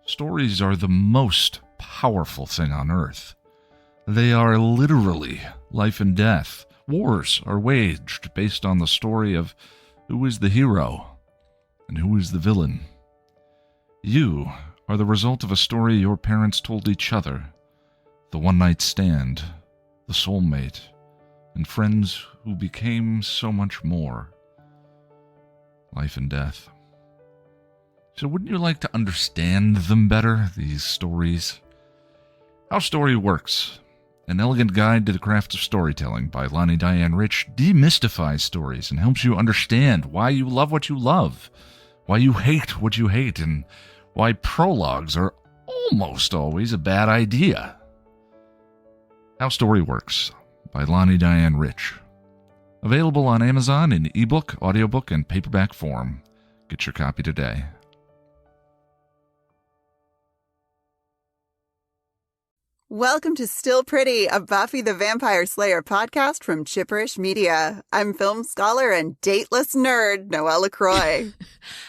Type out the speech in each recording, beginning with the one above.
Stories are the most powerful thing on earth. They are literally life and death. Wars are waged based on the story of who is the hero and who is the villain. You are the result of a story your parents told each other, the one-night stand, the soulmate, and friends who became so much more. Life and death. So wouldn't you like to understand them better, these stories? How Story Works, an elegant guide to the craft of storytelling by Lonnie Diane Rich, demystifies stories and helps you understand why you love what you love, why you hate what you hate, and why prologues are almost always a bad idea. How Story Works by Lonnie Diane Rich. Available on Amazon in ebook, audiobook, and paperback form. Get your copy today. Welcome to Still Pretty, a Buffy the Vampire Slayer podcast from Chipperish Media. I'm film scholar and dateless nerd, Noelle LaCroix.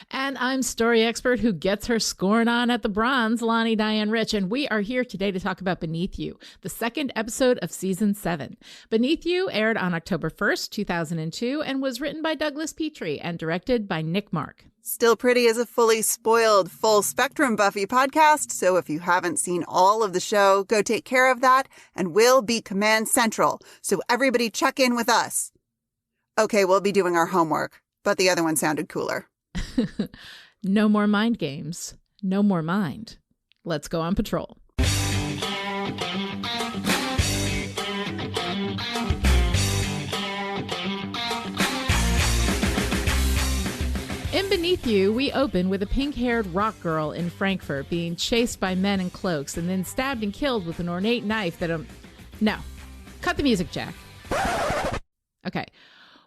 And I'm story expert who gets her scorn on at the bronze, Lonnie Diane Rich. And we are here today to talk about Beneath You, the second episode of Season 7. Beneath You aired on October 1st, 2002, and was written by Douglas Petrie and directed by Nick Mark. Still Pretty is a fully spoiled, full-spectrum Buffy podcast, so if you haven't seen all of the show, go take care of that, and we'll be Command Central, so everybody check in with us. Okay, we'll be doing our homework, but the other one sounded cooler. No more mind games. No more mind. Let's go on patrol. In Beneath You, we open with a pink-haired rock girl in Frankfurt being chased by men in cloaks and then stabbed and killed with an ornate knife that... No. Cut the music, Jack. Okay.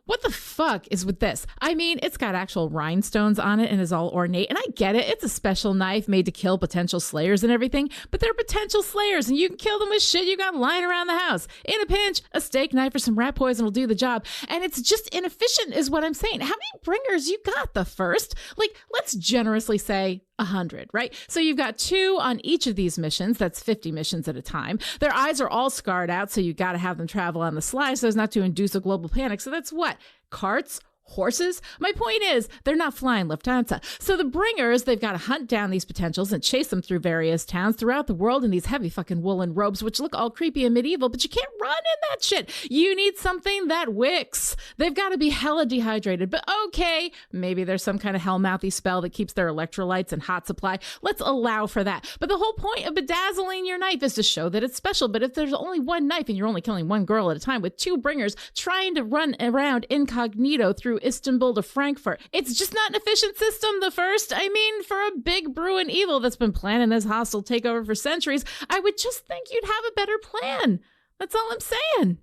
What the fuck is with this? I mean, it's got actual rhinestones on it and is all ornate, and I get it. It's a special knife made to kill potential slayers and everything, but they're potential slayers, and you can kill them with shit you got lying around the house. In a pinch, a steak knife or some rat poison will do the job, and it's just inefficient is what I'm saying. How many bringers you got the first? Like, let's generously say 100, right? So you've got 2 on each of these missions. That's 50 missions at a time. Their eyes are all scarred out, so you got to have them travel on the sly so as not to induce a global panic. So that's what? Carts? Horses? My point is, they're not flying Lufthansa. So the bringers, they've got to hunt down these potentials and chase them through various towns throughout the world in these heavy fucking woolen robes, which look all creepy and medieval, but you can't run in that shit. You need something that wicks. They've got to be hella dehydrated, but okay, maybe there's some kind of hell-mouthy spell that keeps their electrolytes in hot supply. Let's allow for that. But the whole point of bedazzling your knife is to show that it's special, but if there's only one knife and you're only killing one girl at a time with 2 bringers trying to run around incognito through Istanbul to Frankfurt. It's just not an efficient system, the first. I mean, for a big brewing evil that's been planning this hostile takeover for centuries, I would just think you'd have a better plan. That's all I'm saying.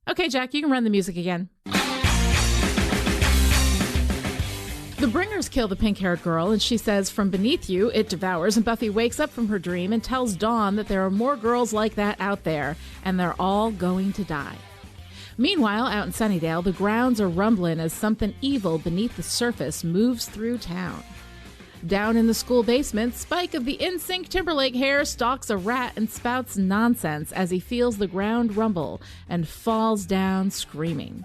Okay, Jack, you can run the music again. The bringers kill the pink-haired girl, and she says, "From beneath you, it devours," and Buffy wakes up from her dream and tells Dawn that there are more girls like that out there, and they're all going to die. Meanwhile, out in Sunnydale, the grounds are rumbling as something evil beneath the surface moves through town. Down in the school basement, Spike of the NSYNC Timberlake hair stalks a rat and spouts nonsense as he feels the ground rumble and falls down screaming.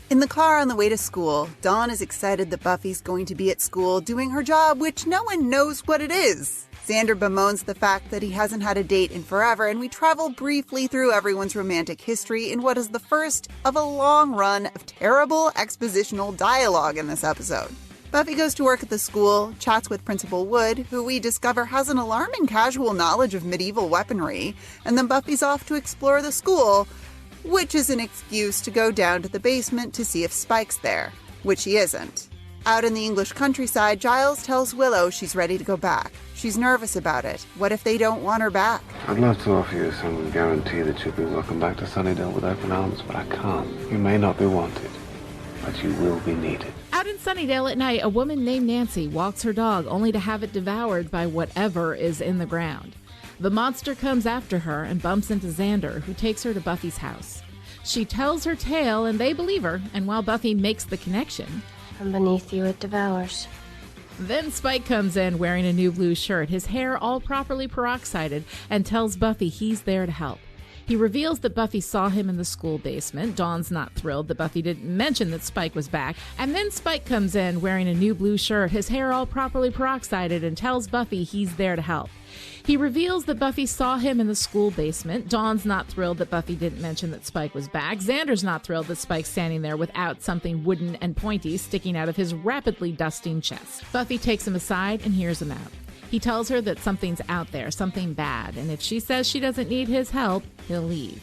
In the car on the way to school, Dawn is excited that Buffy's going to be at school doing her job, which no one knows what it is. Xander bemoans the fact that he hasn't had a date in forever, and we travel briefly through everyone's romantic history in what is the first of a long run of terrible expositional dialogue in this episode. Buffy goes to work at the school, chats with Principal Wood, who we discover has an alarming casual knowledge of medieval weaponry, and then Buffy's off to explore the school, which is an excuse to go down to the basement to see if Spike's there, which he isn't. Out in the English countryside, Giles tells Willow she's ready to go back. She's nervous about it. What if they don't want her back? I'd love to offer you some guarantee that you'll be welcome back to Sunnydale with open arms, but I can't. You may not be wanted, but you will be needed. Out in Sunnydale at night, a woman named Nancy walks her dog only to have it devoured by whatever is in the ground. The monster comes after her and bumps into Xander, who takes her to Buffy's house. She tells her tale and they believe her, and while Buffy makes the connection, From beneath you it devours. Then Spike comes in wearing a new blue shirt, his hair all properly peroxided, and tells Buffy he's there to help. He reveals that Buffy saw him in the school basement. Dawn's not thrilled that Buffy didn't mention that Spike was back. And then Spike comes in wearing a new blue shirt, his hair all properly peroxided, and tells Buffy he's there to help. He reveals that Buffy saw him in the school basement. Dawn's not thrilled that Buffy didn't mention that Spike was back. Xander's not thrilled that Spike's standing there without something wooden and pointy sticking out of his rapidly dusting chest. Buffy takes him aside and hears him out. He tells her that something's out there, something bad, and if she says she doesn't need his help, he'll leave.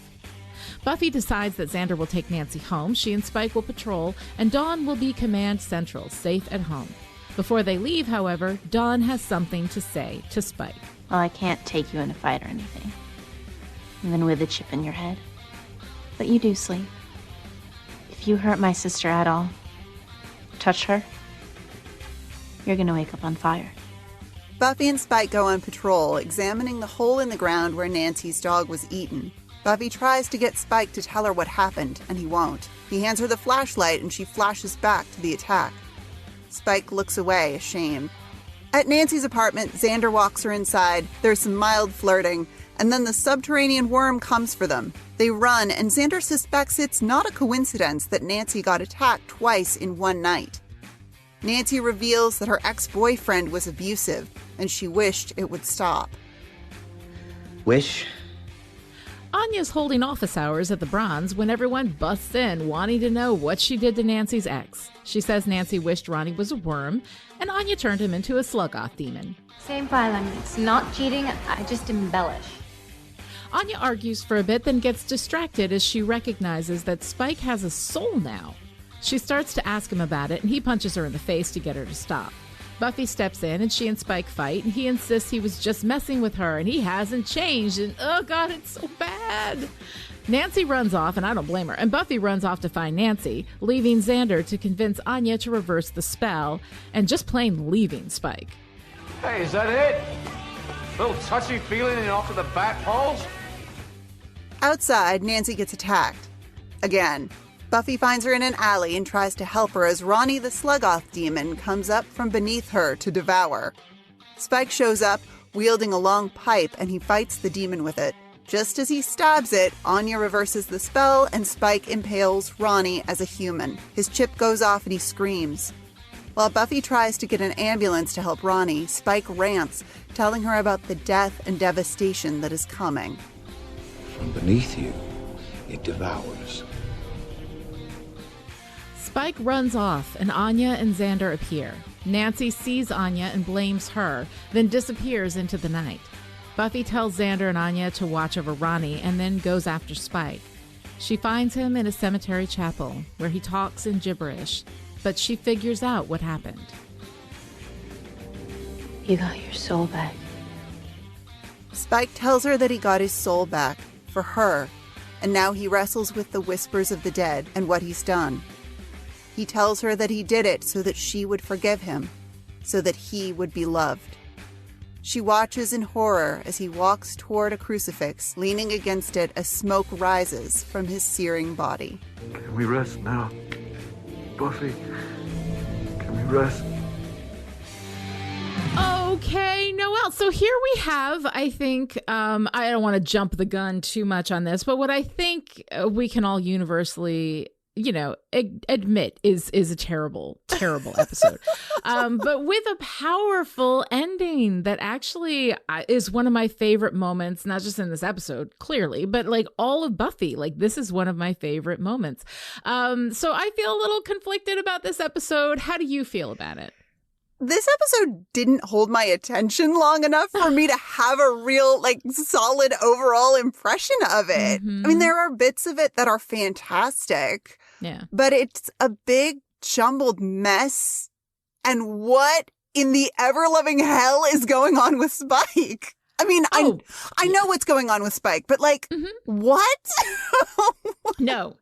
Buffy decides that Xander will take Nancy home, she and Spike will patrol, and Dawn will be command central, safe at home. Before they leave, however, Dawn has something to say to Spike. Well, I can't take you in a fight or anything, even with a chip in your head. But you do sleep. If you hurt my sister at all, touch her, you're gonna wake up on fire. Buffy and Spike go on patrol, examining the hole in the ground where Nancy's dog was eaten. Buffy tries to get Spike to tell her what happened, and he won't. He hands her the flashlight, and she flashes back to the attack. Spike looks away, ashamed. At Nancy's apartment, Xander walks her inside. There's some mild flirting, and then the subterranean worm comes for them. They run, and Xander suspects it's not a coincidence that Nancy got attacked twice in one night. Nancy reveals that her ex-boyfriend was abusive, and she wished it would stop. Wish? Anya's holding office hours at the Bronze when everyone busts in, wanting to know what she did to Nancy's ex. She says Nancy wished Ronnie was a worm, and Anya turned him into a slug-off demon. Same filing. It's not cheating. I just embellish. Anya argues for a bit, then gets distracted as she recognizes that Spike has a soul now. She starts to ask him about it, and he punches her in the face to get her to stop. Buffy steps in, and she and Spike fight, and he insists he was just messing with her, and he hasn't changed, and oh god, it's so bad. Nancy runs off, and I don't blame her, and Buffy runs off to find Nancy, leaving Xander to convince Anya to reverse the spell, and just plain leaving Spike. Hey, is that it? Little touchy feeling and off to the bat poles? Outside, Nancy gets attacked. Again. Buffy finds her in an alley and tries to help her as Ronnie the Slug-Off demon comes up from beneath her to devour. Spike shows up, wielding a long pipe, and he fights the demon with it. Just as he stabs it, Anya reverses the spell, and Spike impales Ronnie as a human. His chip goes off and he screams. While Buffy tries to get an ambulance to help Ronnie, Spike rants, telling her about the death and devastation that is coming. From beneath you, it devours. Spike runs off, and Anya and Xander appear. Nancy sees Anya and blames her, then disappears into the night. Buffy tells Xander and Anya to watch over Ronnie, and then goes after Spike. She finds him in a cemetery chapel, where he talks in gibberish, but she figures out what happened. You got your soul back. Spike tells her that he got his soul back, for her, and now he wrestles with the whispers of the dead and what he's done. He tells her that he did it so that she would forgive him, so that he would be loved. She watches in horror as he walks toward a crucifix, leaning against it as smoke rises from his searing body. Can we rest now? Buffy, can we rest? Okay, Noelle. So here we have, I think, I don't want to jump the gun too much on this, but what I think we can all universally admit is a terrible episode. But with a powerful ending that actually is one of my favorite moments, not just in this episode, clearly, but like all of Buffy. Like, this is one of my favorite moments. So I feel a little conflicted about this episode. How do you feel about it? This episode didn't hold my attention long enough for me to have a real, solid overall impression of it. Mm-hmm. I mean, there are bits of it that are fantastic. Yeah. But it's a big, jumbled mess. And what in the ever-loving hell is going on with Spike? I mean, I know what's going on with Spike, but what? No.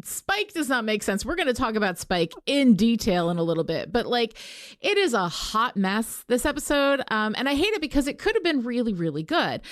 Spike does not make sense. We're going to talk about Spike in detail in a little bit, but like it is a hot mess this episode. And I hate it because it could have been really, really good.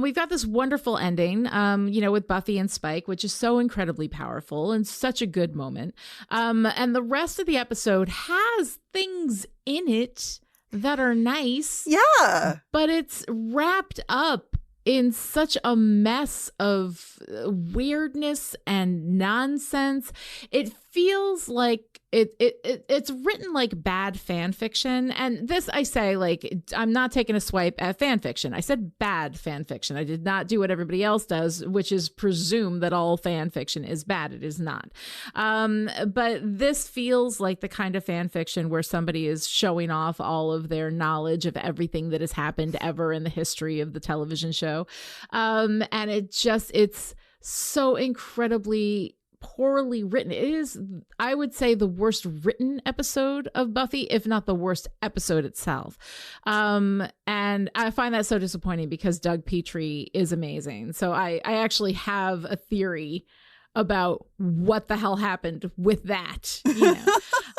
We've got this wonderful ending, with Buffy and Spike, which is so incredibly powerful and such a good moment. And the rest of the episode has things in it that are nice. Yeah. But it's wrapped up in such a mess of weirdness and nonsense. It feels like it's written like bad fan fiction. And this, I say, like, I'm not taking a swipe at fan fiction. I said bad fan fiction. I did not do what everybody else does, which is presume that all fan fiction is bad. It is not. But this feels like the kind of fan fiction where somebody is showing off all of their knowledge of everything that has happened ever in the history of the television show. And it's so incredibly poorly written. It is, I would say, the worst written episode of Buffy, if not the worst episode itself. And I find that so disappointing because Doug Petrie is amazing. So I actually have a theory about what the hell happened with that, but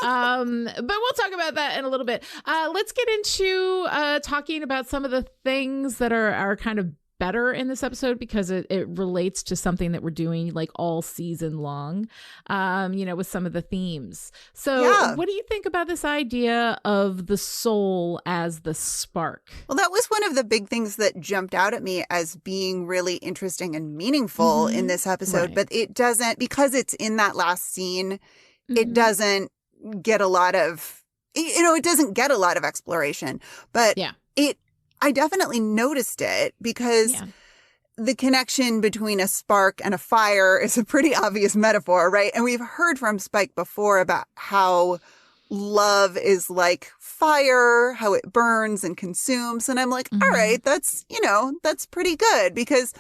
we'll talk about that in a little bit. Let's get into talking about some of the things that are kind of better in this episode because it relates to something that we're doing like all season long, with some of the themes. So What do you think about this idea of the soul as the spark? Well, that was one of the big things that jumped out at me as being really interesting and meaningful in this episode. Right. But it doesn't, because it's in that last scene, it doesn't get a lot of, it doesn't get a lot of exploration. But I definitely noticed it because the connection between a spark and a fire is a pretty obvious metaphor, right? And we've heard from Spike before about how love is like fire, how it burns and consumes. And I'm like, all right, that's pretty good because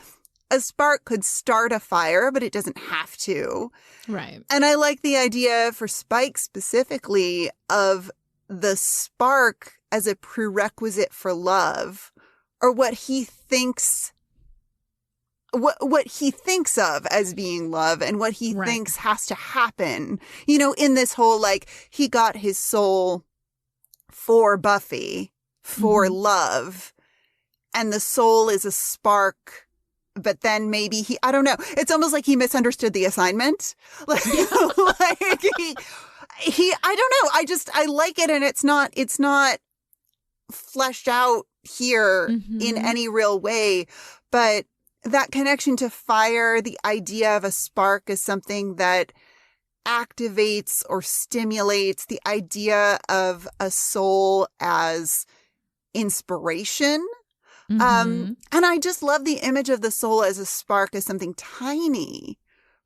a spark could start a fire, but it doesn't have to. Right. And I like the idea for Spike specifically of the spark as a prerequisite for love, or what he thinks of as being love and what he thinks has to happen, in this whole, like, he got his soul for Buffy, for love, and the soul is a spark, but then maybe I don't know. It's almost like he misunderstood the assignment. Like, I don't know. I like it. And it's not fleshed out here in any real way, but that connection to fire, the idea of a spark is something that activates or stimulates, the idea of a soul as inspiration. And I just love the image of the soul as a spark as something tiny,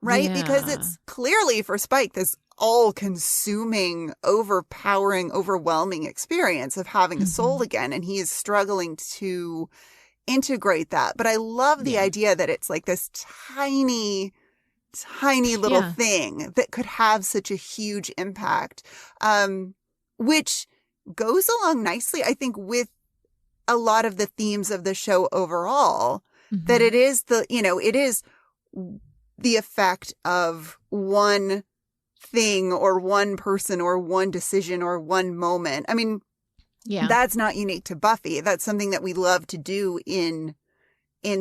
right? Because it's clearly for Spike this all-consuming, overpowering, overwhelming experience of having a soul again. And he is struggling to integrate that. But I love the idea that it's like this tiny little thing that could have such a huge impact, which goes along nicely, I think, with a lot of the themes of the show overall, that it is it is the effect of one thing or one person or one decision or one moment. I mean, that's not unique to Buffy. That's something that we love to do in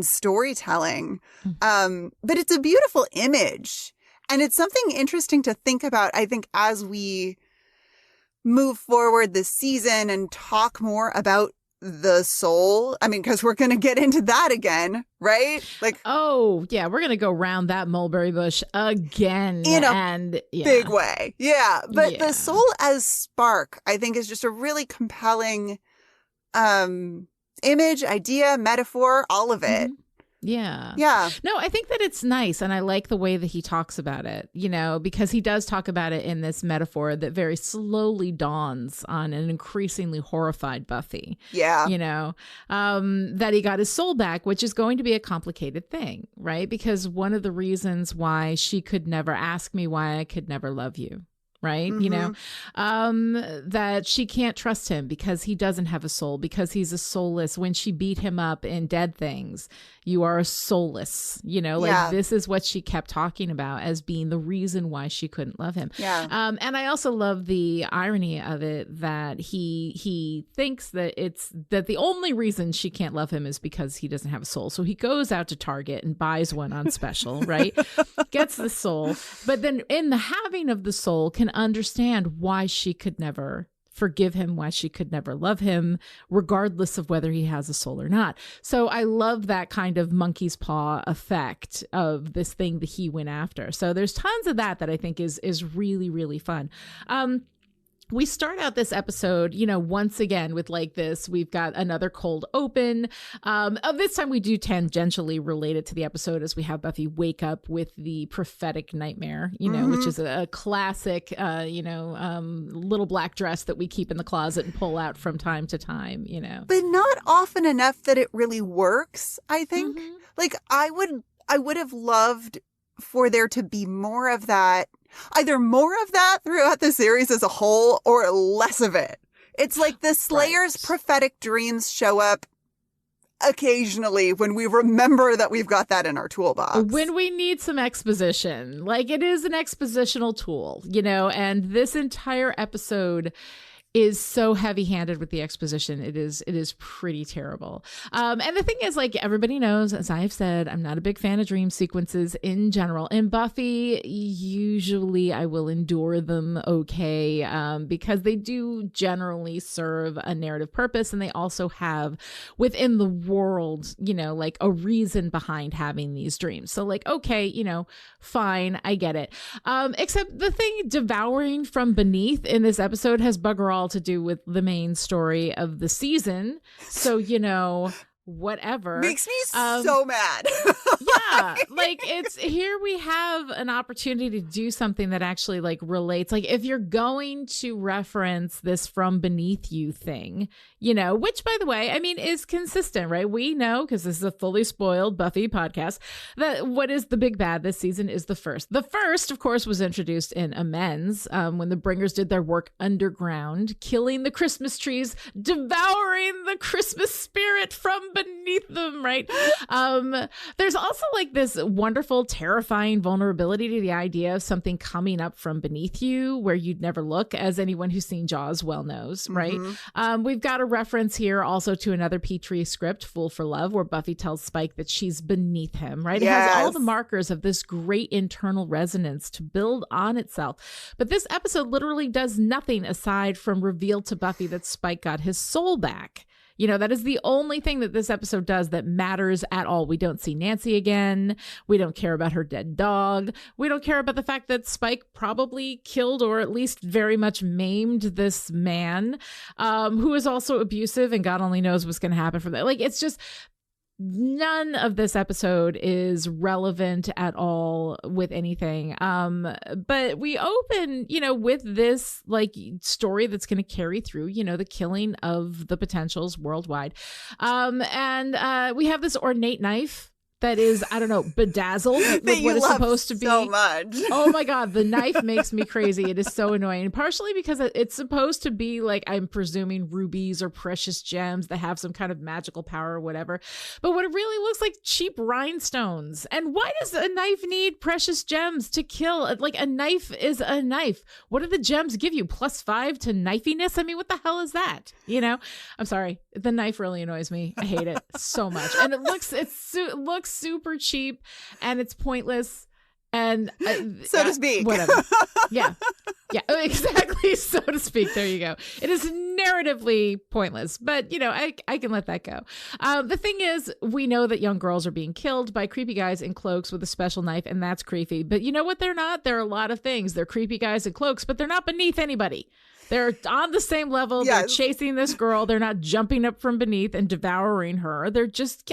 storytelling. But it's a beautiful image. And it's something interesting to think about, I think, as we move forward this season and talk more about the soul. I mean, because we're going to get into that again, right? Like, oh yeah, we're going to go round that mulberry bush again in a big way. Yeah, but the soul as spark, I think, is just a really compelling image, idea, metaphor, all of it. Yeah. Yeah. No, I think that it's nice. And I like the way that he talks about it, because he does talk about it in this metaphor that very slowly dawns on an increasingly horrified Buffy. Yeah. That he got his soul back, which is going to be a complicated thing, right? Because one of the reasons why she could never ask me why I could never love you right? That she can't trust him because he doesn't have a soul, because he's a soulless. When she beat him up in Dead Things, you are a soulless, this is what she kept talking about as being the reason why she couldn't love him. And I also love the irony of it that he thinks that the only reason she can't love him is because he doesn't have a soul. So he goes out to Target and buys one on special, right? Gets the soul, but then in the having of the soul can understand why she could never forgive him, why she could never love him, regardless of whether he has a soul or not. So I love that kind of monkey's paw effect of this thing that he went after. So there's tons of that I think is really, really fun. We start out this episode, once again with like this. We've got another cold open. This time we do tangentially relate it to the episode as we have Buffy wake up with the prophetic nightmare, which is a classic, little black dress that we keep in the closet and pull out from time to time, But not often enough that it really works, I think. Like I would have loved for there to be more of that. Either more of that throughout the series as a whole or less of it. It's like the Slayer's prophetic dreams show up occasionally when we remember that we've got that in our toolbox. When we need some exposition. Like it is an expositional tool, and this entire episode is so heavy-handed with the exposition. It is pretty terrible. And the thing is, like everybody knows, as I've said, I'm not a big fan of dream sequences in general. In Buffy, usually I will endure them okay, because they do generally serve a narrative purpose, and they also have within the world, like a reason behind having these dreams. So like, okay, fine, I get it. Except the thing devouring from beneath in this episode has bugger all to do with the main story of the season. So, whatever. Makes me so mad. Yeah, like it's here we have an opportunity to do something that actually like relates. Like if you're going to reference this from beneath you thing, which by the way, I mean is consistent, right? We know, because this is a fully spoiled Buffy podcast, that what is the big bad this season is the first. The first, of course, was introduced in Amends, when the Bringers did their work underground, killing the Christmas trees, devouring the Christmas spirit from beneath them, right? There's also like this wonderful, terrifying vulnerability to the idea of something coming up from beneath you where you'd never look, as anyone who's seen Jaws well knows, right? We've got a reference here also to another Petrie script, Fool for Love, where Buffy tells Spike that she's beneath him, right? Yes. It has all the markers of this great internal resonance to build on itself. But this episode literally does nothing aside from reveal to Buffy that Spike got his soul back. That is the only thing that this episode does that matters at all. We don't see Nancy again. We don't care about her dead dog. We don't care about the fact that Spike probably killed or at least very much maimed this man, who is also abusive, and God only knows what's going to happen from that. Like, it's just none of this episode is relevant at all with anything. But we open, with this like story that's going to carry through, the killing of the potentials worldwide. And we have this ornate knife that is, I don't know, bedazzled with what it's supposed to be. So much. Oh my God, the knife makes me crazy. It is so annoying. Partially because it's supposed to be like, I'm presuming rubies or precious gems that have some kind of magical power or whatever. But what it really looks like cheap rhinestones. And why does a knife need precious gems to kill? Like a knife is a knife. What do the gems give you? +5 to knifiness? I mean, what the hell is that? I'm sorry. The knife really annoys me. I hate it so much. And it looks super cheap, and it's pointless, and so to speak. Whatever. Yeah, exactly. So to speak. There you go. It is narratively pointless, but I can let that go. The thing is, we know that young girls are being killed by creepy guys in cloaks with a special knife, and that's creepy. But you know what? They're not. There are a lot of things. They're creepy guys in cloaks, but they're not beneath anybody. They're on the same level. Yes. They're chasing this girl. They're not jumping up from beneath and devouring her. They're just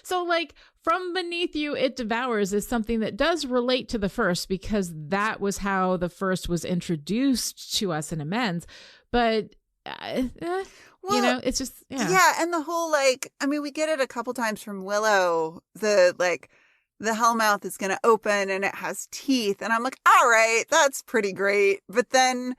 so like from beneath you, it devours is something that does relate to the first, because that was how the first was introduced to us in Amends. But it's just yeah. And the whole we get it a couple times from Willow. The the Hellmouth is going to open and it has teeth. And I'm like, all right, that's pretty great. But then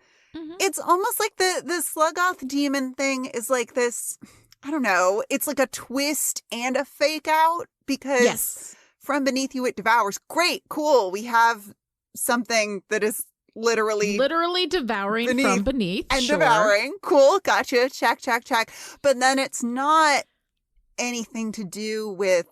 it's almost like the Sluggoth demon thing is like this, I don't know, it's like a twist and a fake out because from beneath you it devours. Great, cool. We have something that is literally devouring from beneath. And devouring. Cool, gotcha. Check. But then it's not anything to do with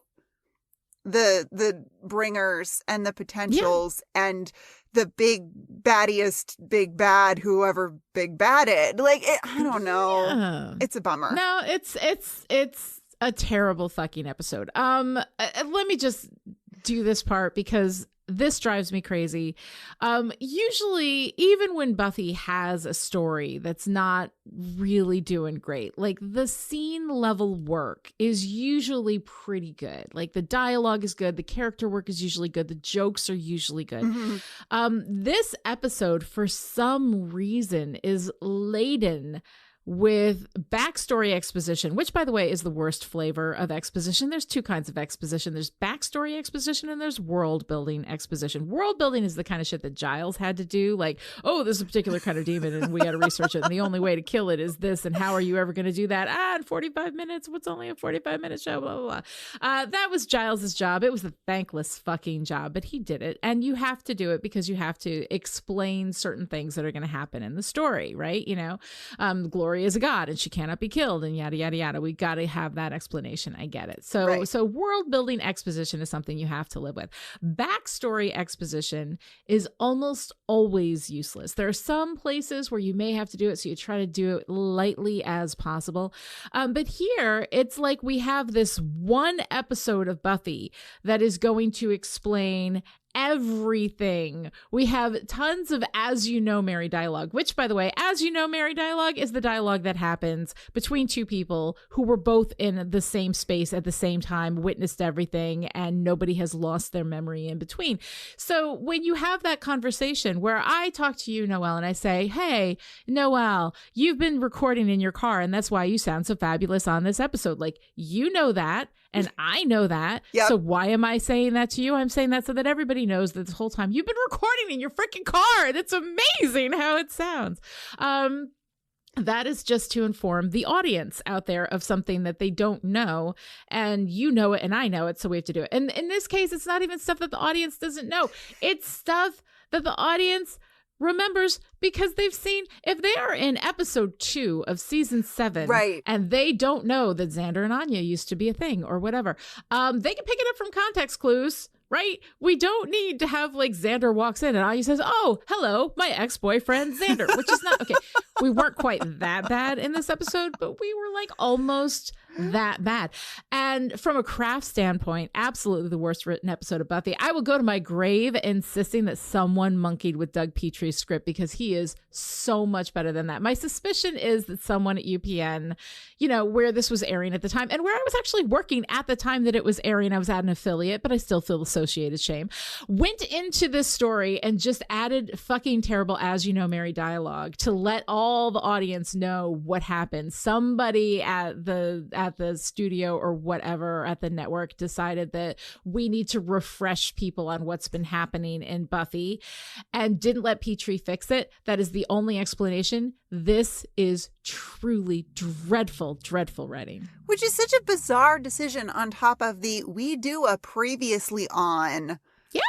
the bringers and the potentials and the big baddiest big bad whoever big badded. Like I don't know. Yeah. It's a bummer. No, it's a terrible fucking episode. Let me just do this part because this drives me crazy. Usually, even when Buffy has a story that's not really doing great, like the scene level work is usually pretty good. Like the dialogue is good, the character work is usually good, the jokes are usually good. This episode, for some reason, is laden with backstory exposition, which, by the way, is the worst flavor of exposition. There's two kinds of exposition. There's backstory exposition and there's world building exposition. World building is the kind of shit that Giles had to do. Like, oh, there's a particular kind of demon and we got to research it. And the only way to kill it is this. And how are you ever going to do that? In 45 minutes. What's only a 45-minute show? Blah, blah, blah. That was Giles's job. It was a thankless fucking job, but he did it. And you have to do it because you have to explain certain things that are going to happen in the story, right? You know, Glory is a god and she cannot be killed and yada yada yada. We got to have that explanation. I get it. So world building exposition is something you have to live with. Backstory exposition is almost always useless. There are some places where you may have to do it, so you try to do it lightly as possible. But here it's like we have this one episode of Buffy that is going to explain everything. We have tons of as you know Mary dialogue, which, by the way, as you know Mary dialogue is the dialogue that happens between two people who were both in the same space at the same time, witnessed everything, and nobody has lost their memory in between. So when you have that conversation where I talk to you, Noelle, and I say, hey, Noelle, you've been recording in your car and that's why you sound so fabulous on this episode. Like, you know that. And I know that. Yep. So why am I saying that to you? I'm saying that so that everybody knows that this whole time you've been recording in your freaking car. That's amazing how it sounds. That is just to inform the audience out there of something that they don't know. And you know it and I know it, so we have to do it. And in this case, it's not even stuff that the audience doesn't know. It's stuff that the audience remembers because they've seen. If they are in episode 2 of season 7 and they don't know that Xander and Anya used to be a thing or whatever, they can pick it up from context clues, right? We don't need to have like Xander walks in and Anya says, oh, hello, my ex-boyfriend Xander, which is not okay. We weren't quite that bad in this episode, but we were like almost that bad. And from a craft standpoint, absolutely the worst written episode of Buffy. I will go to my grave insisting that someone monkeyed with Doug Petrie's script because he is so much better than that. My suspicion is that someone at UPN, you know, where this was airing at the time and where I was actually working at the time that it was airing, I was at an affiliate, but I still feel associated shame, went into this story and just added fucking terrible as you know Mary dialogue to let all the audience know what happened. Somebody at the studio or whatever at the network decided that we need to refresh people on what's been happening in Buffy and didn't let Petrie fix it. That is the only explanation. This is truly dreadful writing. Which is such a bizarre decision on top of the we do a previously on. Yeah.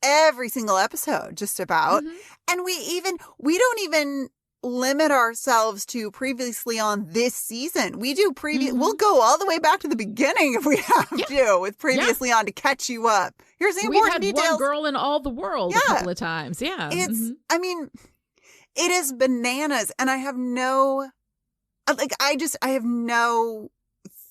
Every single episode, just about. And we don't even limit ourselves to previously on this season. We do we'll go all the way back to the beginning if we have to with previously on to catch you up. Here's the important details. We've had One Girl in All the World a couple of times. Yeah. It's I mean, it is bananas and I have no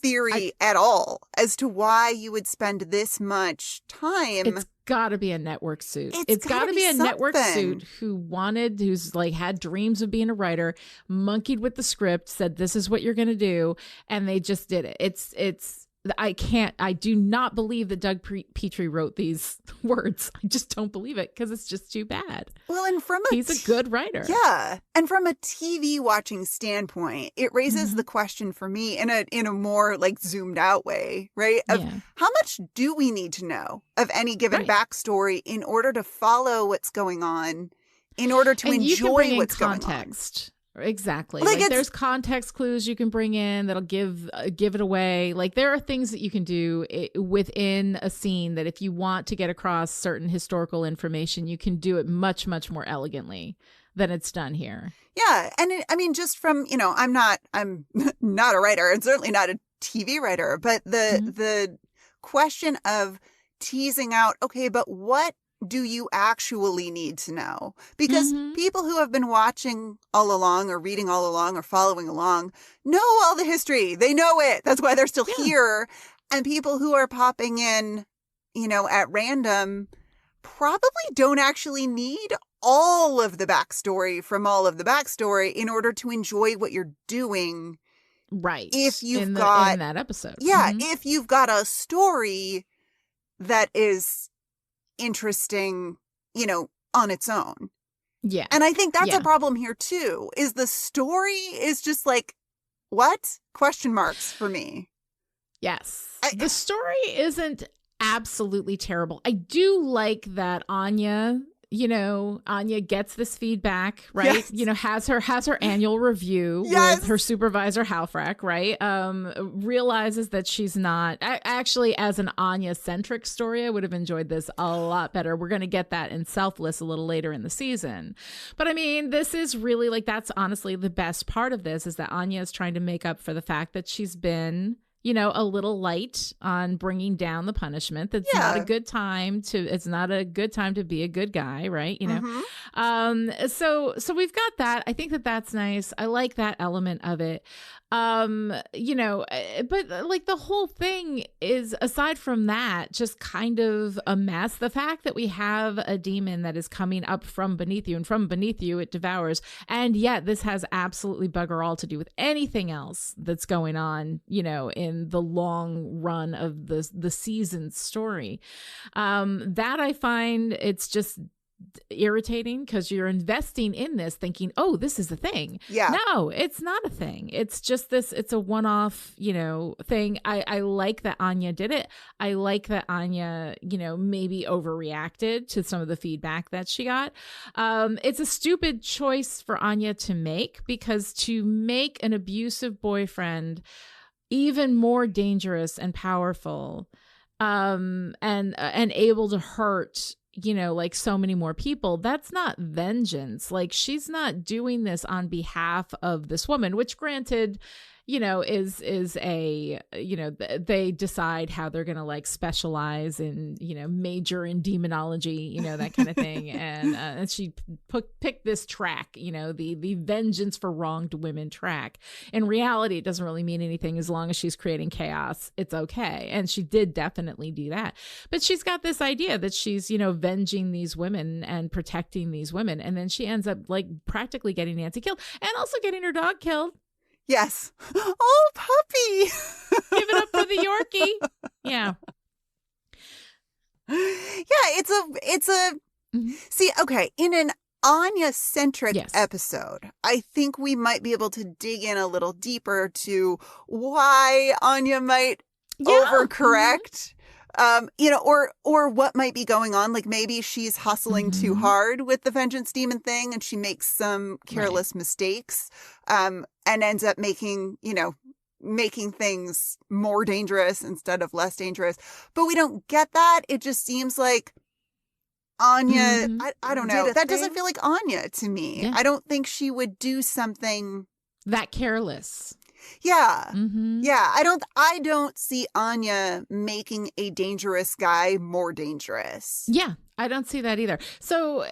theory at all as to why you would spend this much time. It's got to be a network suit. It's got to be a network suit who's like had dreams of being a writer, monkeyed with the script, said this is what you're going to do, and they just did it. I do not believe that Doug Petrie wrote these words. I just don't believe it because it's just too bad. Well, and he's a good writer. Yeah. And from a TV watching standpoint, it raises the question for me in a more like zoomed out way, right? Of how much do we need to know of any given backstory in order to follow what's going on, in order to enjoy what's going on? Exactly. Like there's context clues you can bring in that'll give it away. Like there are things that you can do within a scene that if you want to get across certain historical information, you can do it much, much more elegantly than it's done here. Yeah. And I mean, just from, I'm not a writer and certainly not a TV writer, but the question of teasing out, okay, but what do you actually need to know? Because people who have been watching all along or reading all along or following along know all the history. They know it. That's why they're still here. And people who are popping in, at random probably don't actually need all of the backstory from all of the backstory in order to enjoy what you're doing. Right. If you've in that episode. Yeah. If you've got a story that is interesting, on its own. Yeah. And I think that's a problem here too, is the story is just like, what? Question marks for me. Yes. The story isn't absolutely terrible. I do like that Anya gets this feedback, right? Yes. Has her annual review with her supervisor, Halfrack, right? Realizes that she's not actually, as an Anya-centric story, I would have enjoyed this a lot better. We're going to get that in Selfless a little later in the season. But I mean, this is really that's honestly the best part of this, is that Anya is trying to make up for the fact that she's been a little light on bringing down the punishment. That's not a good time it's not a good time to be a good guy, right? So we've got that. I think that's nice. I like that element of it. But like the whole thing is, aside from that, just kind of a mess. The fact that we have a demon that is coming up from beneath you, and from beneath you it devours, and yet this has absolutely bugger all to do with anything else that's going on, in the long run of the season's story. That I find it's just irritating, because you're investing in this thinking, oh, this is a thing. Yeah. No, it's not a thing. It's just it's a one-off, thing. I like that Anya did it. I like that Anya, maybe overreacted to some of the feedback that she got. It's a stupid choice for Anya to make, because to make an abusive boyfriend even more dangerous and powerful, and able to hurt like so many more people, that's not vengeance. Like, she's not doing this on behalf of this woman, which granted, is a, they decide how they're going to like specialize in, major in demonology, that kind of thing. And she picked this track, the vengeance for wronged women track. In reality, it doesn't really mean anything. As long as she's creating chaos, it's okay. And she did definitely do that. But she's got this idea that she's, venging these women and protecting these women. And then she ends up like practically getting Nancy killed, and also getting her dog killed. Yes. Oh, puppy. Give it up for the Yorkie. Yeah. Yeah, it's a see, okay, in an Anya-centric episode, I think we might be able to dig in a little deeper to why Anya might overcorrect. Or what might be going on. Like, maybe she's hustling too hard with the vengeance demon thing, and she makes some careless mistakes, and ends up making things more dangerous instead of less dangerous. But we don't get that. It just seems like Anya, I don't know. That doesn't feel like Anya to me. Yeah. I don't think she would do something that careless. Yeah. Yeah. I don't see Anya making a dangerous guy more dangerous. Yeah, I don't see that either. So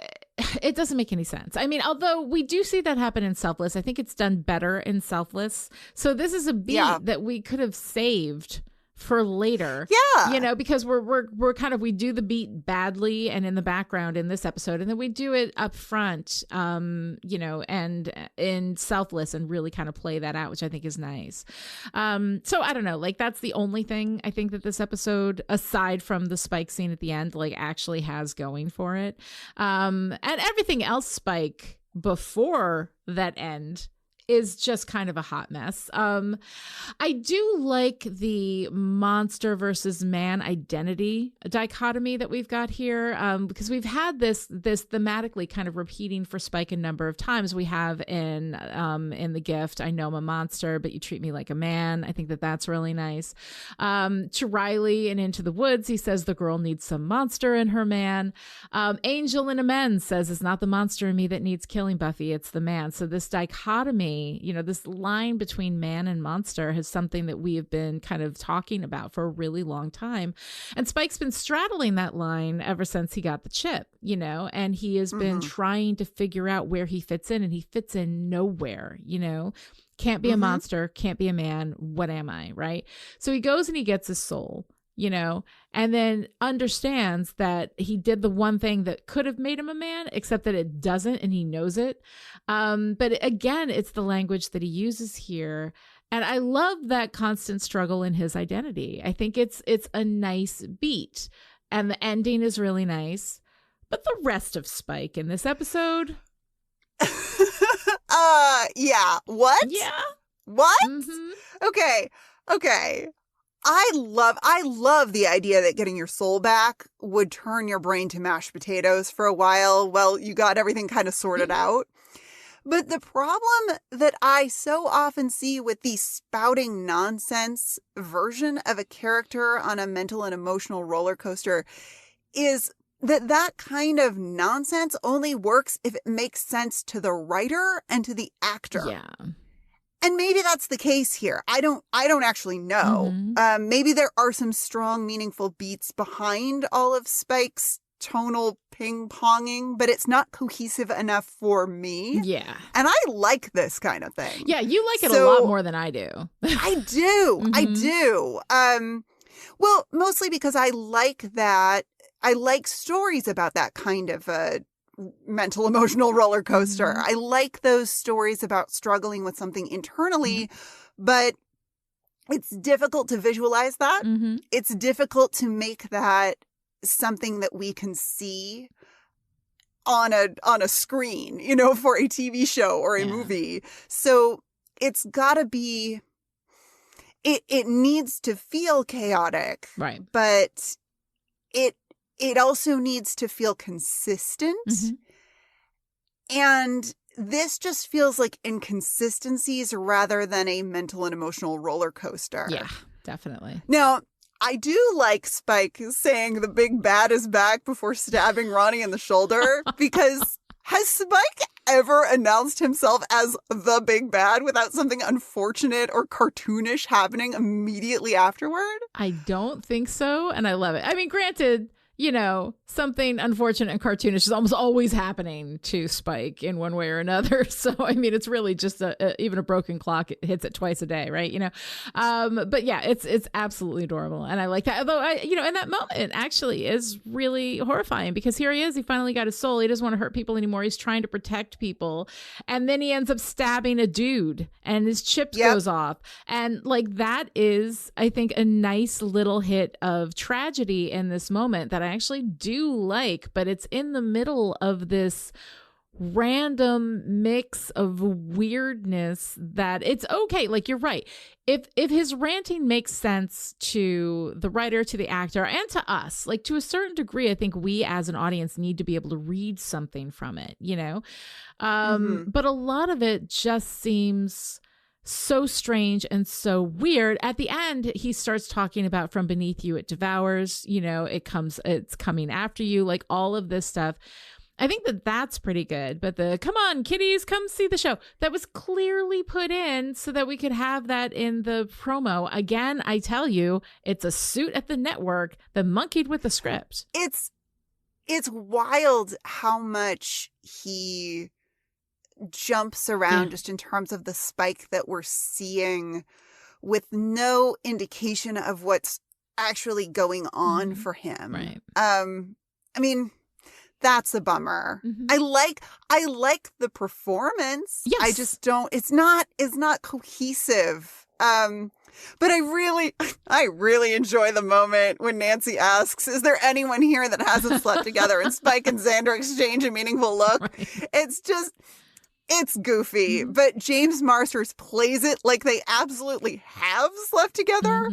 it doesn't make any sense. I mean, although we do see that happen in Selfless, I think it's done better in Selfless. So this is a beat that we could have saved for later. Yeah. You know, because we're kind of, we do the beat badly and in the background in this episode, and then we do it up front, you know, and in Selfless, and really kind of play that out, which I think is nice. So I don't know, like that's the only thing I think that this episode, aside from the Spike scene at the end, like actually has going for it. And everything else Spike before that end is just kind of a hot mess. I do like the monster versus man identity dichotomy that we've got here, because we've had this thematically kind of repeating for Spike a number of times. We have in The Gift, I know I'm a monster, but you treat me like a man. I think that that's really nice. To Riley and Into the Woods, he says the girl needs some monster in her man. Angel in Amends says it's not the monster in me that needs killing, Buffy, it's the man. So this dichotomy, you know, this line between man and monster is something that we have been kind of talking about for a really long time. And Spike's been straddling that line ever since he got the chip, you know, and he has been trying to figure out where he fits in, and he fits in nowhere, you know. Can't be a monster, can't be a man. What am I, right? So he goes and he gets his soul, you know, and then understands that he did the one thing that could have made him a man, except that it doesn't, and he knows it. But again, it's the language that he uses here. And I love that constant struggle in his identity. I think it's a nice beat, and the ending is really nice. But the rest of Spike in this episode... yeah. What? Yeah. What? Mm-hmm. Okay. I love the idea that getting your soul back would turn your brain to mashed potatoes for a while. Well, you got everything kind of sorted out. But the problem that I so often see with the spouting nonsense version of a character on a mental and emotional roller coaster is that kind of nonsense only works if it makes sense to the writer and to the actor. Yeah. And maybe that's the case here. I don't actually know. Maybe there are some strong, meaningful beats behind all of Spike's tonal ping-ponging, but it's not cohesive enough for me. Yeah. And I like this kind of thing. Yeah, you like it a lot more than I do. I do. I do. Well, mostly because I like that. I like stories about that kind of mental emotional roller coaster. I like those stories about struggling with something internally, but it's difficult to visualize that. It's difficult to make that something that we can see on a screen, you know, for a TV show or a movie. So it's got to be, it needs to feel chaotic, right? But it also needs to feel consistent. And this just feels like inconsistencies rather than a mental and emotional roller coaster. Yeah, definitely. Now, I do like Spike saying the big bad is back before stabbing Ronnie in the shoulder, because has Spike ever announced himself as the big bad without something unfortunate or cartoonish happening immediately afterward? I don't think so, and I love it. I mean, granted, you know, something unfortunate and cartoonish is almost always happening to Spike in one way or another. So, I mean, it's really just even a broken clock, it hits it twice a day, right? You know, but yeah, it's absolutely adorable. And I like that. Although, in that moment actually is really horrifying, because here he is. He finally got his soul. He doesn't want to hurt people anymore. He's trying to protect people. And then he ends up stabbing a dude and his chip goes off. And like, that is, I think, a nice little hit of tragedy in this moment that I actually do like, but it's in the middle of this random mix of weirdness that it's okay. Like, you're right. If his ranting makes sense to the writer, to the actor, and to us, like, to a certain degree, I think we as an audience need to be able to read something from it, you know? But a lot of it just seems so strange and so weird. At the end, he starts talking about from beneath you, it devours, you know, it's coming after you, like all of this stuff. I think that that's pretty good. But the come on, kiddies, come see the show, that was clearly put in so that we could have that in the promo. Again, I tell you, it's a suit at the network that monkeyed with the script. It's wild how much he jumps around just in terms of the Spike that we're seeing with no indication of what's actually going on for him. Right. I mean, that's a bummer. I like the performance. Yes. I just don't, it's not cohesive. But I really enjoy the moment when Nancy asks, is there anyone here that hasn't slept together? And Spike and Xander exchange a meaningful look. Right. It's goofy, but James Marsters plays it like they absolutely have slept together.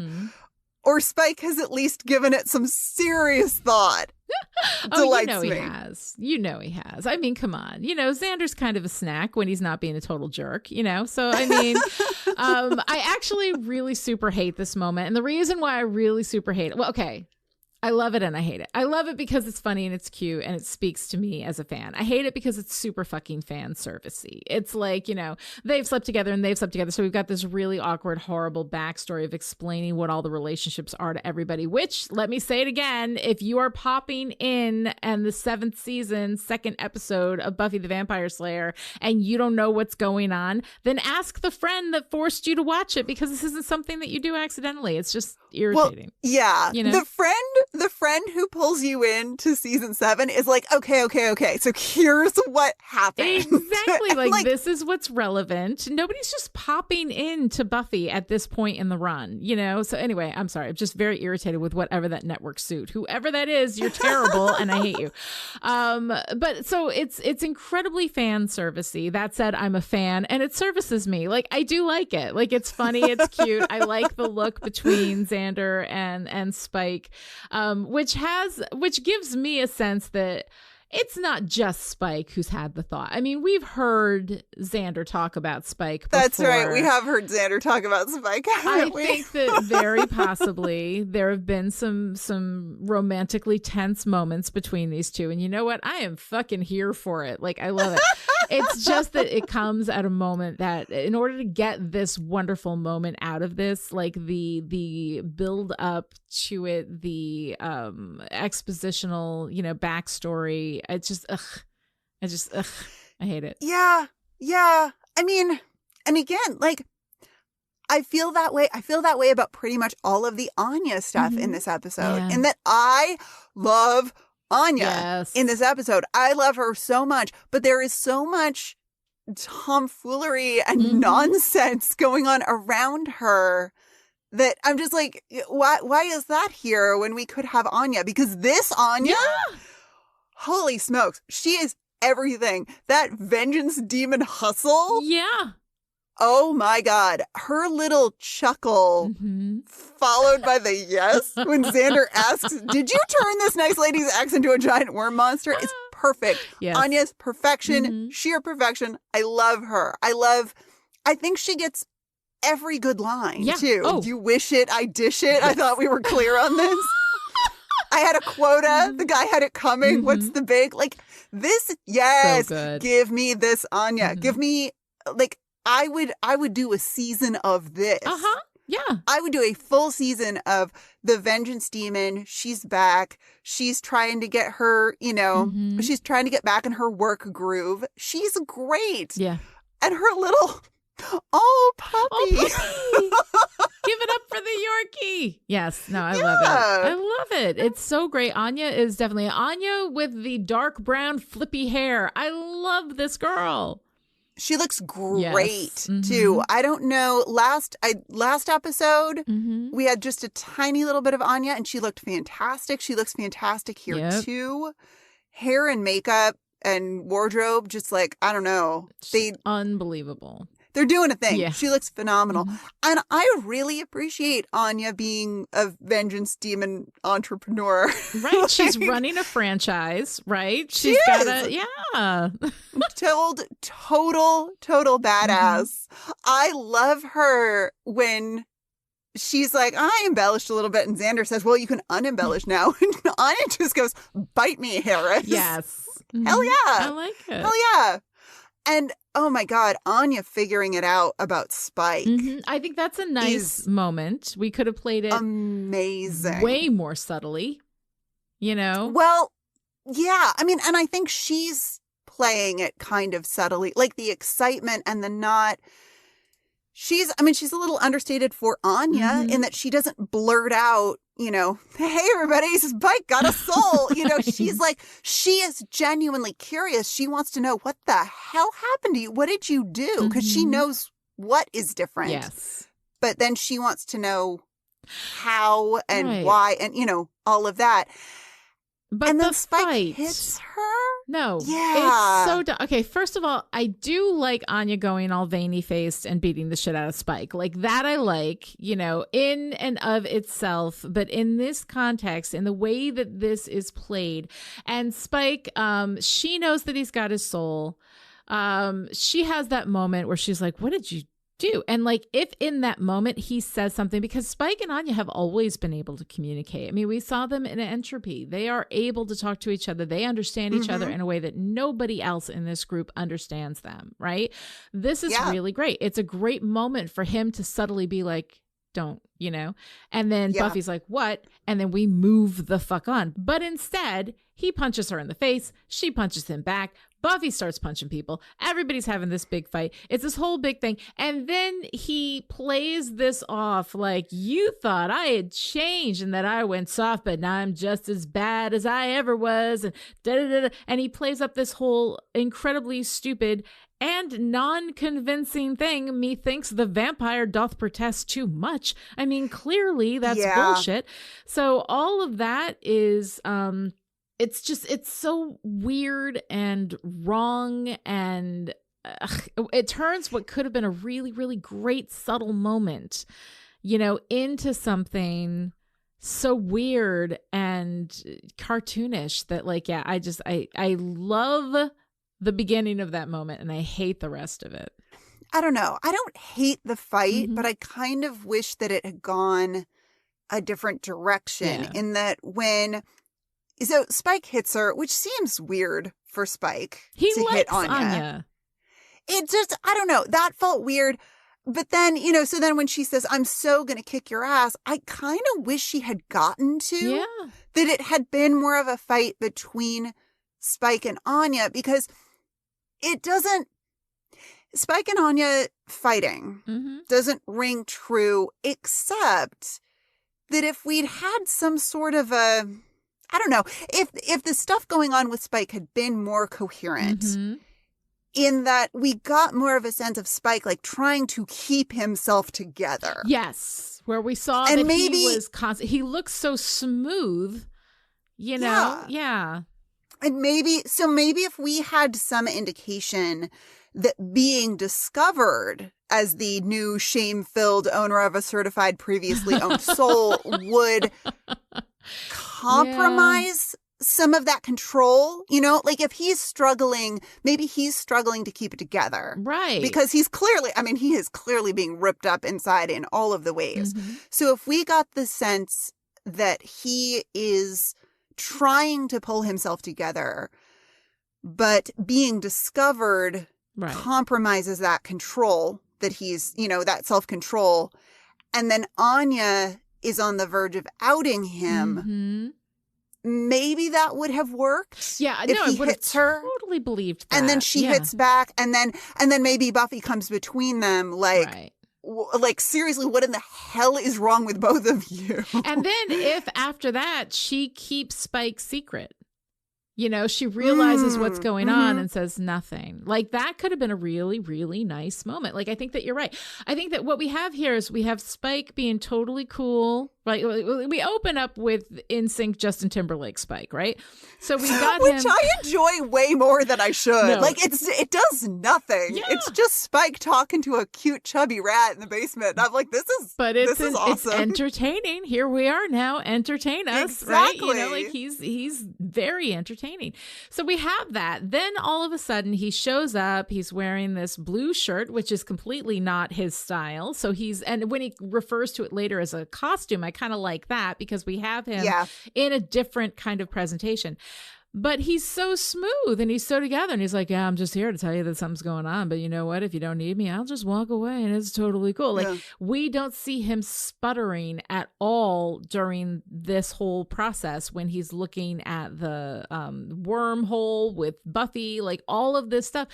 Or Spike has at least given it some serious thought. Delights me. He has. You know he has. I mean, come on. Xander's kind of a snack when he's not being a total jerk, So, I mean, I actually really super hate this moment. And the reason why I really super hate it, well, okay, I love it and I hate it. I love it because it's funny and it's cute and it speaks to me as a fan. I hate it because it's super fucking fan servicey. It's like, they've slept together and they've slept together. So we've got this really awkward, horrible backstory of explaining what all the relationships are to everybody, which, let me say it again, if you are popping in and the 7th season, 2nd episode of Buffy the Vampire Slayer and you don't know what's going on, then ask the friend that forced you to watch it because this isn't something that you do accidentally. It's just irritating. Well, yeah. The friend who pulls you into season 7 is like, okay. So here's what happened. Exactly. Like, this is what's relevant. Nobody's just popping into Buffy at this point in the run, So anyway, I'm sorry. I'm just very irritated with whatever that network suit. Whoever that is, you're terrible and I hate you. But so it's incredibly fan servicey. That said, I'm a fan and it services me. Like, I do like it. Like, it's funny. It's cute. I like the look between Xander and Spike. Which gives me a sense that it's not just Spike who's had the thought. I mean, we've heard Xander talk about Spike before. That's right. We have heard Xander talk about Spike, haven't we? I think that very possibly there have been some romantically tense moments between these two. And you know what? I am fucking here for it. Like, I love it. It's just that it comes at a moment that in order to get this wonderful moment out of this, like the build up to it, the expositional, backstory, I hate it. Yeah. I mean, and again, like, I feel that way about pretty much all of the Anya stuff in this episode. Yeah. And that I love Anya in this episode. I love her so much, but there is so much tomfoolery and nonsense going on around her that I'm just like, why is that here when we could have Anya? Because this Anya, holy smokes, she is everything. That vengeance demon hustle. Yeah. Oh my God. Her little chuckle followed by the yes when Xander asks, did you turn this nice lady's ex into a giant worm monster? It's perfect. Yes. Anya's perfection, sheer perfection. I love her. I think she gets every good line too. Oh. You wish it, I dish it. I thought we were clear on this. I had a quota. The guy had it coming. What's the big, like this? Yes. So good. Give me this Anya. Give me, like, I would do a season of this. Yeah. I would do a full season of the vengeance demon. She's back. She's trying to get her, she's trying to get back in her work groove. She's great. Yeah. And her little, puppy. Give it up for the Yorkie. Yes. No, I love it. I love it. It's so great. Anya is definitely Anya with the dark brown flippy hair. I love this girl. She looks great too. I don't know. Last episode, we had just a tiny little bit of Anya and she looked fantastic. She looks fantastic here too. Hair and makeup and wardrobe, just like, I don't know. Unbelievable. They're doing a thing. Yeah. She looks phenomenal. And I really appreciate Anya being a vengeance demon entrepreneur. Right. She's running a franchise, right? She's got a, total badass. I love her when she's like, I embellished a little bit. And Xander says, well, you can unembellish now. And Anya just goes, bite me, Harris. Yes. Hell yeah. I like it. Hell yeah. And oh my God, Anya figuring it out about Spike. I think that's a nice moment. We could have played it amazing, way more subtly, Well, yeah. I mean, and I think she's playing it kind of subtly, like the excitement and the not. she's a little understated for Anya in that she doesn't blurt out, hey, everybody, Spike got a soul. She's like, she is genuinely curious. She wants to know what the hell happened to you. What did you do? Because she knows what is different. Yes. But then she wants to know how and why and, all of that. But and then the Spike fight hits her. No. Yeah. It's so dumb. Okay, first of all, I do like Anya going all veiny faced and beating the shit out of Spike. Like that I like, in and of itself. But in this context, in the way that this is played, and Spike, she knows that he's got his soul. She has that moment where she's like, what did you do? And like, if in that moment he says something, because Spike and Anya have always been able to communicate. I mean, we saw them in Entropy. They are able to talk to each other. They understand each other in a way that nobody else in this group understands them, right? This is really great. It's a great moment for him to subtly be like, don't, and then Buffy's like, what? And then we move the fuck on. But instead, he punches her in the face. She punches him back. Buffy starts punching people. Everybody's having this big fight. It's this whole big thing. And then he plays this off like, you thought I had changed and that I went soft, but now I'm just as bad as I ever was. And da-da-da-da. And he plays up this whole incredibly stupid and non-convincing thing. Methinks the vampire doth protest too much. I mean, clearly that's bullshit. So all of that is... it's so weird and wrong, and it turns what could have been a really, really great subtle moment, into something so weird and cartoonish that I love the beginning of that moment and I hate the rest of it. I don't know. I don't hate the fight, but I kind of wish that it had gone a different direction in that so Spike hits her, which seems weird for Spike to hit Anya. It just, I don't know, that felt weird. But then, so then when she says, I'm so going to kick your ass, I kind of wish she had gotten to that it had been more of a fight between Spike and Anya, because it doesn't, Spike and Anya fighting doesn't ring true, except that if we'd had some sort of I don't know, if the stuff going on with Spike had been more coherent, in that we got more of a sense of Spike like trying to keep himself together. Yes, where we saw and that maybe, he was constant. He looks so smooth, Yeah. And maybe if we had some indication that being discovered as the new shame-filled owner of a certified previously owned soul would compromise some of that control, like if he's struggling, maybe he's struggling to keep it together. Right. Because he is clearly being ripped up inside in all of the ways. So if we got the sense that he is trying to pull himself together, but being discovered compromises that control that he's, that self-control. And then Anya is on the verge of outing him. Maybe that would have worked. Yeah, if he hits her, totally believed that. and then she hits back, and then maybe Buffy comes between them, like seriously, what in the hell is wrong with both of you? And then if after that she keeps Spike's secret, she realizes what's going on and says nothing. Like that could have been a really, really nice moment. Like, I think that you're right. I think that what we have here is we have Spike being totally cool. Right. We open up with NSYNC Justin Timberlake Spike, right? So we got Which I enjoy way more than I should. No. Like it does nothing. Yeah. It's just Spike talking to a cute chubby rat in the basement. I'm like, this is awesome. It's entertaining. Here we are now. Entertain us, exactly. right? He's very entertaining. So we have that. Then all of a sudden he shows up. He's wearing this blue shirt, which is completely not his style. So and when he refers to it later as a costume, I kind of like that because we have him in a different kind of presentation. But he's so smooth and he's so together. And he's like, yeah, I'm just here to tell you that something's going on. But you know what? If you don't need me, I'll just walk away. And it's totally cool. Like, we don't see him sputtering at all during this whole process when he's looking at the wormhole with Buffy, like all of this stuff.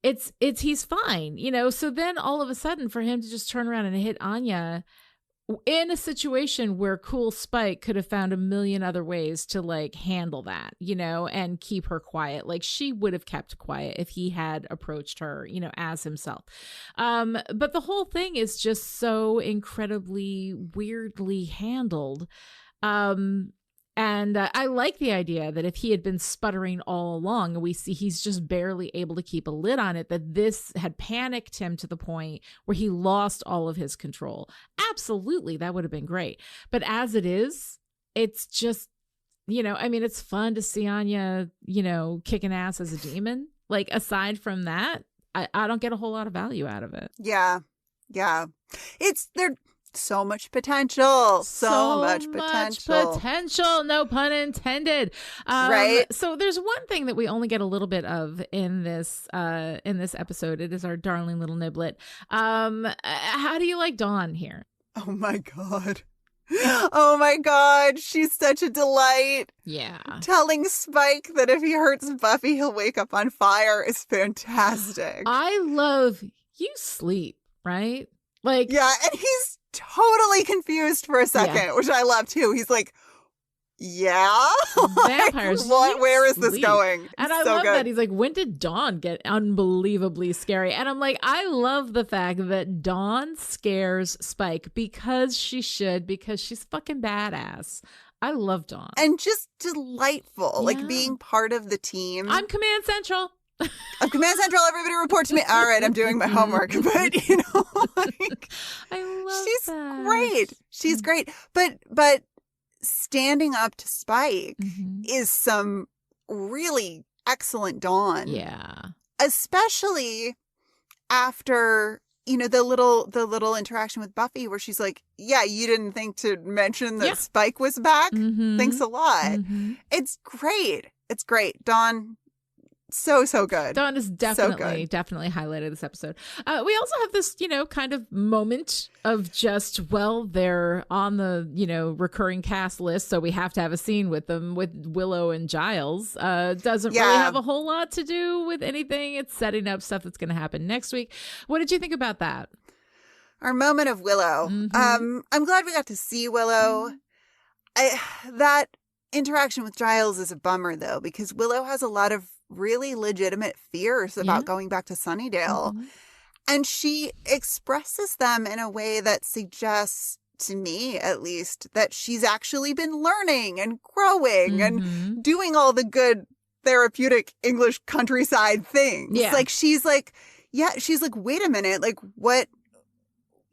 He's fine, you know? So then all of a sudden for him to just turn around and hit Anya in a situation where cool Spike could have found a million other ways to like handle that, you know, and keep her quiet. Like she would have kept quiet if he had approached her, you know, as himself. But the whole thing is just so incredibly weirdly handled. And I like the idea that if he had been sputtering all along and we see he's just barely able to keep a lid on it, that this had panicked him to the point where he lost all of his control. Absolutely, that would have been great. But as it is, it's just, you know, I mean, it's fun to see Anya, you know, kicking ass as a demon. Like, aside from that, I don't get a whole lot of value out of it. Yeah. There's so much potential. So much potential. No pun intended. Right. So there's one thing that we only get a little bit of in this episode. It is our darling little niblet. How do you like Dawn here? Oh my God. Oh my God. She's such a delight. Yeah. Telling Spike that if he hurts Buffy, he'll wake up on fire is fantastic. I love you sleep, right? Like, yeah, and he's totally confused for a second, which I love too. He's like, yeah? Vampires. Like, where is this going? And I love that. He's like, when did Dawn get unbelievably scary? And I'm like, I love the fact that Dawn scares Spike because she should, because she's fucking badass. I love Dawn. And just delightful, like being part of the team. I'm Command Central. Of Command Central, everybody report to me. All right, I'm doing my homework. But, you know, like, I love she's that. great. She's great. But standing up to Spike is some really excellent Dawn. Yeah. Especially after, you know, the little interaction with Buffy where she's like, yeah, you didn't think to mention that Spike was back? Thanks a lot. It's great. It's great. Dawn, so good. Dawn is definitely highlighted this episode. We also have this, you know, kind of moment of just, well, they're on the, you know, recurring cast list, so we have to have a scene with them, with Willow and Giles. Doesn't really have a whole lot to do with anything. It's setting up stuff that's going to happen next week. What did you think about that? Our moment of Willow. I'm glad we got to see Willow. That interaction with Giles is a bummer, though, because Willow has a lot of really legitimate fears about going back to Sunnydale. And she expresses them in a way that suggests, to me at least, that she's actually been learning and growing and doing all the good therapeutic English countryside things. Yeah. Like, she's like, wait a minute, like, what,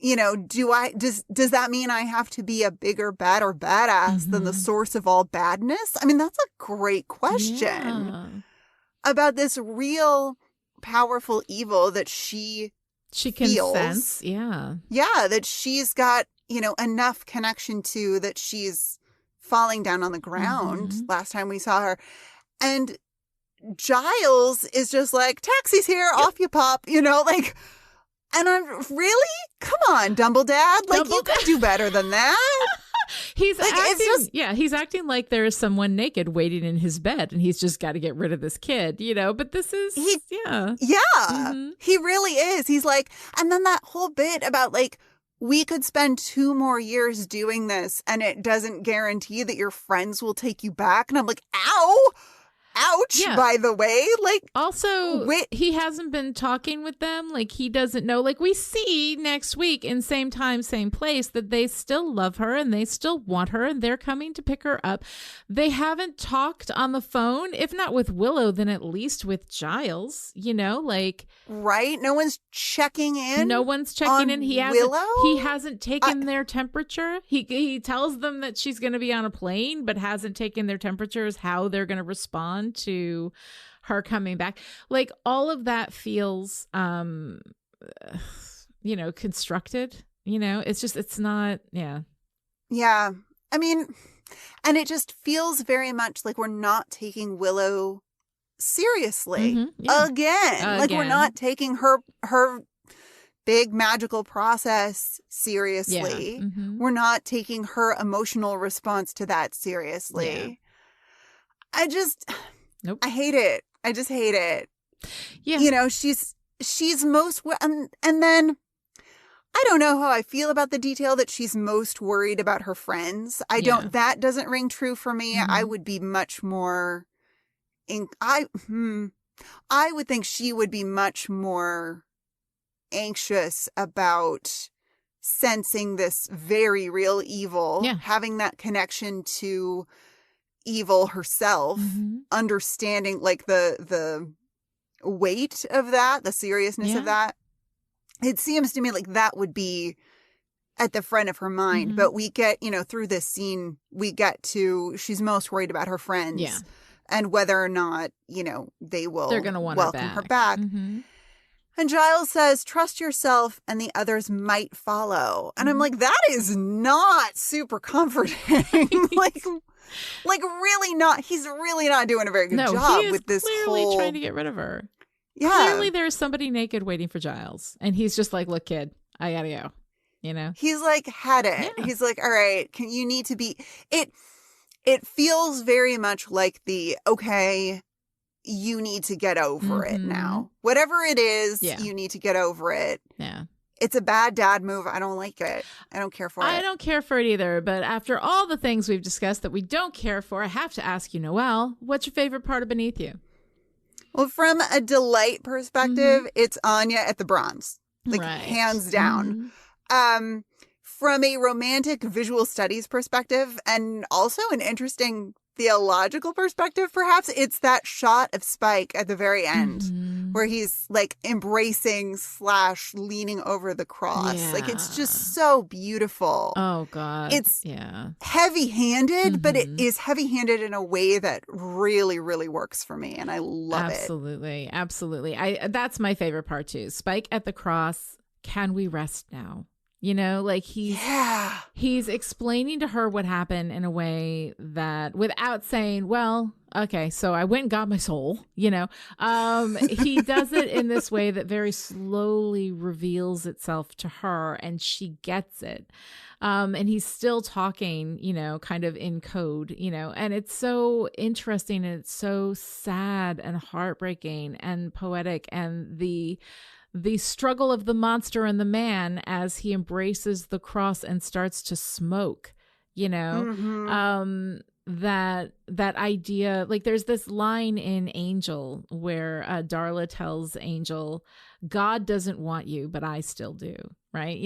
you know, does that mean I have to be a bigger, badder badass than the source of all badness? I mean, that's a great question about this real powerful evil that she can feels. Sense. Yeah, that she's got, you know, enough connection to, that she's falling down on the ground last time we saw her. And Giles is just like, taxi's here, off you pop, you know, like, and I'm really, come on, Dumbledad, like, you could do better than that. He's like, acting, he's acting like there is someone naked waiting in his bed, and he's just got to get rid of this kid, you know. But this is, he really is. He's like, and then that whole bit about like, we could spend 2 more years doing this, and it doesn't guarantee that your friends will take you back. And I'm like, ouch, by the way. Like, also, he hasn't been talking with them. Like, he doesn't know. Like, we see next week in same time, same place that they still love her and they still want her and they're coming to pick her up. They haven't talked on the phone, if not with Willow, then at least with Giles, you know, like. Right? No one's checking in. He hasn't taken their temperature. He tells them that she's going to be on a plane, but hasn't taken their temperatures, how they're going to respond to her coming back. Like, all of that feels you know, constructed, you know. It's just, it's not. Yeah I mean, and it just feels very much like we're not taking Willow seriously again. Like we're not taking her big magical process seriously. Yeah. Mm-hmm. We're not taking her emotional response to that seriously. Yeah. I hate it. I just hate it. Yeah. You know, she's most, and then I don't know how I feel about the detail that she's most worried about her friends. That doesn't ring true for me. Mm-hmm. I would be much more, I would think she would be much more anxious about sensing this very real evil, having that connection to evil herself, understanding like the weight of that, the seriousness of that. It seems to me like that would be at the front of her mind. But we get, through this scene, we get to, she's most worried about her friends and whether or not, they're going to welcome her back. And Giles says, trust yourself and the others might follow. And I'm like, that is not super comforting. like really not. He's really not doing a very good job with this clearly trying to get rid of her. Yeah. Clearly there's somebody naked waiting for Giles. And he's just like, look, kid, I gotta go. He's like, had it. Yeah. He's like, all right, you need to be. It feels very much like okay, you need to get over it now. Whatever it is, you need to get over it. Yeah. It's a bad dad move. I don't like it. I don't care for it. I don't care for it either. But after all the things we've discussed that we don't care for, I have to ask you, Noelle, what's your favorite part of Beneath You? Well, from a delight perspective, it's Anya at the Bronze. Like, hands down. From a romantic visual studies perspective, and also an interesting theological perspective, perhaps, it's that shot of Spike at the very end where he's like embracing / leaning over the cross. Like, it's just so beautiful. Oh God. It's heavy-handed, but it is heavy-handed in a way that really, really works for me. And I love it. Absolutely. That's my favorite part too. Spike at the cross. Can we rest now? Like he's explaining to her what happened in a way that without saying, well, okay, so I went and got my soul, he does it in this way that very slowly reveals itself to her and she gets it. And he's still talking, kind of in code, and it's so interesting and it's so sad and heartbreaking and poetic, and the struggle of the monster and the man as he embraces the cross and starts to smoke, that idea, like there's this line in Angel where Darla tells Angel, God doesn't want you, but I still do. Right.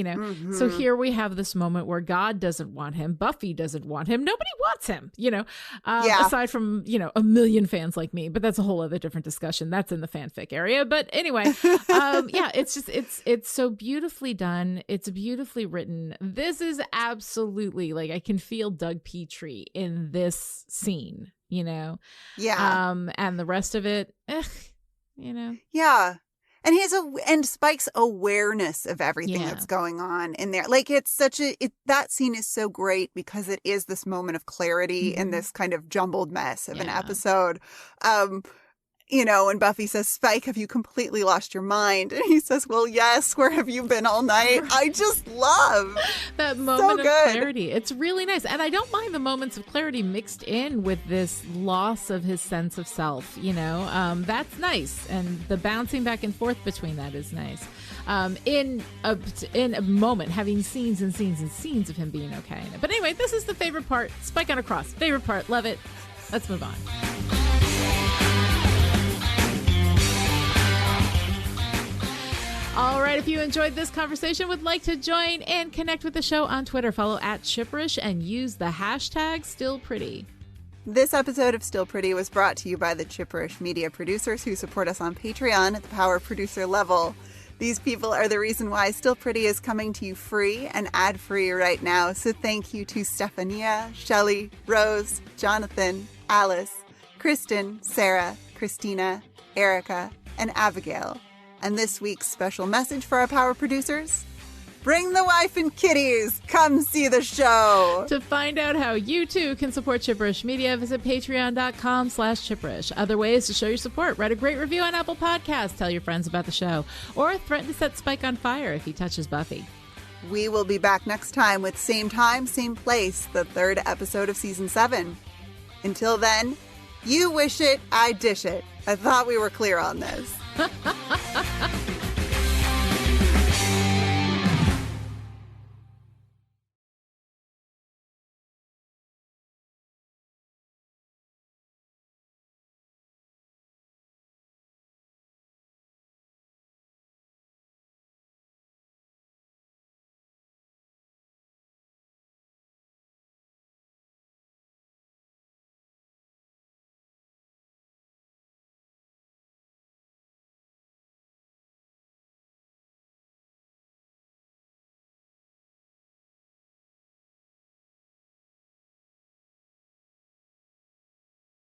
So here we have this moment where God doesn't want him. Buffy doesn't want him. Nobody wants him, aside from, a million fans like me. But that's a whole other different discussion. That's in the fanfic area. But anyway, it's just it's so beautifully done. It's beautifully written. This is absolutely like I can feel Doug Petrie in this scene, Yeah. And the rest of it, Yeah. And and Spike's awareness of everything that's going on in there. Like, it's that scene is so great because it is this moment of clarity in this kind of jumbled mess of an episode. And Buffy says, Spike, have you completely lost your mind? And he says, well, yes, where have you been all night? I just love that moment of clarity. It's really nice. And I don't mind the moments of clarity mixed in with this loss of his sense of self, that's nice. And the bouncing back and forth between that is nice. In a moment, having scenes and scenes and scenes of him being okay. But anyway, this is the favorite part. Spike on a cross. Favorite part. Love it. Let's move on. All right, if you enjoyed this conversation, would like to join and connect with the show on Twitter, follow @Chipperish and use the hashtag StillPretty. This episode of Still Pretty was brought to you by the Chipperish media producers who support us on Patreon at the power producer level. These people are the reason why Still Pretty is coming to you free and ad-free right now. So thank you to Stephania, Shelley, Rose, Jonathan, Alice, Kristen, Sarah, Christina, Erica, and Abigail. And this week's special message for our power producers: Bring the wife and kitties. Come see the show. To find out how you too can support Chipperish Media, visit patreon.com/chipperish. Other ways to show your support: write a great review on Apple Podcasts, tell your friends about the show, or threaten to set Spike on fire if he touches Buffy. We will be back next time with same time, same place, the 3rd episode of Season 7. Until then, you wish it, I dish it. I thought we were clear on this.